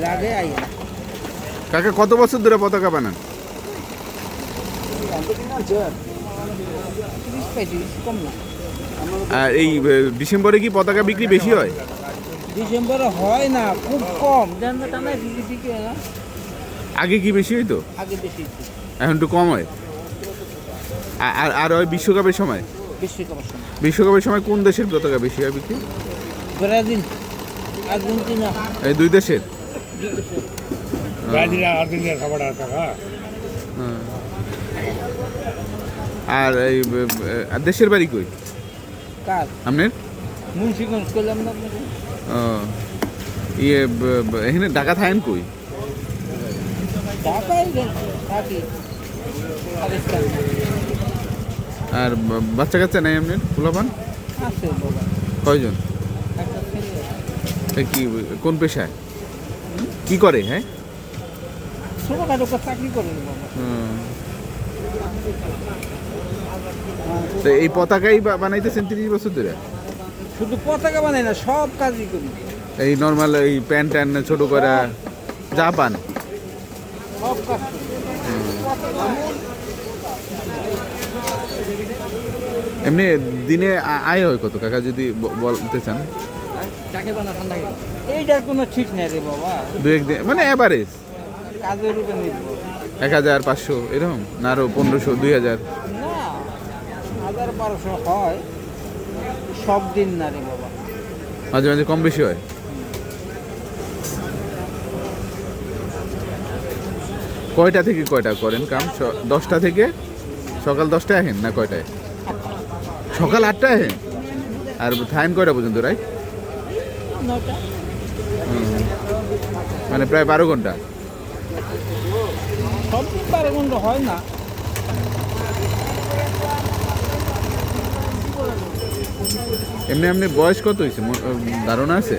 লাগে আই কাকা কত বছর ধরে পতাকা বানান? 30-35 কম না। আর এই ডিসেম্বরে কি পতাকা বিক্রি বেশি হয়? ডিসেম্বরে হয় না, খুব কম। জানবে তা না দিকে না, আগে কি বেশি হইতো? আগে বেশি এখন একটু কম হয়। আর আর ওই বিশ্বকাপের সময় বিশ্বকাপের সময়। বিশ্বকাপের সময় কোন দেশের পতাকা বেশি হয় বিক্রি? ব্রাজিল, আর্জেন্টিনা, এই দুই দেশের। ব্রাজিল আর আর্জেন্টিনার খাবার টাকা। আর এই দেশের বাড়ি কই কার? আপনার? মুন্সিগঞ্জ করলাম না আপনাকে। ও ইয়ে এখানে ঢাকা থাকেন কই? ঢাকায় থাকি, পাকিস্তান। আর বাচ্চা কাচ্চা নেই আপনার? পোলাপান আছে বাবা, কয়জন? একটা ছেলে। তা কি কোন পেশায় কি করে? হ্যাঁ, ছোটখাটো একটা চাকরি করেন বাবা। তো এই পতাকাই বানাইতেছেন 30 বছর ধরে? শুধু পতাকা বানাই না, সব কাজই করি। এই নর্মাল এই প্যান্ট ট্যান্ট ছোট করা যা পান সব কাজ করি। এমনি দিনে আয় হয় কত কাকা যদি বলতে চান? এইটার কোনো ঠিক নেই রে বাবা, দু একদিন মানে অ্যাভারেজ কাজের উপরে নির্ভর। 1500 এরকম না আরো 1500 2000? না, 1000-1200 হয়, সব দিন না রে বাবা। মাঝে মাঝে কম বেশি হয়। কয়টা থেকে কয়টা করেন কাম? 10টা থেকে সকাল 10টায় আহেন না কয়টায়? সকাল 8টায় আহেন আর থাকেন কয়টা পর্যন্ত? রাই 9টা। মানে প্রায় 12 ঘন্টা। সব দিন 12 ঘন্টা হয় না। এমনি এমনি বয়স কত হয়েছে ধারণা আছে?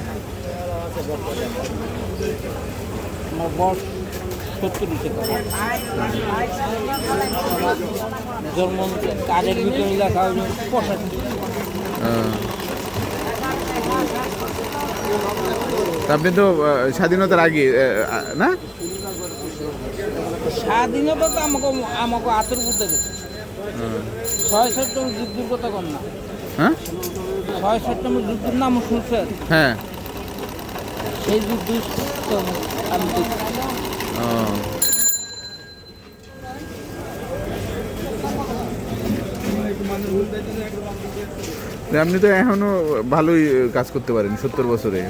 আমার বয়স 70 হচ্ছে। জন্ম কাজের ভিতরে লেখা হয় 85। আপনি তো স্বাধীনতার আগে না? স্বাধীনতা তো আমাকে আমাকে আতর করতে গেছে। 6 সেপ্টেম্বর যুদ্ধের কথা কন না? হ্যাঁ 6 সেপ্টেম্বর যুদ্ধের নাম শুনছেন? হ্যাঁ। সেই যুদ্ধ তো আমি দেখি। আপনি তো এখনো ভালোই কাজ করতে পারেন 70 বছরে।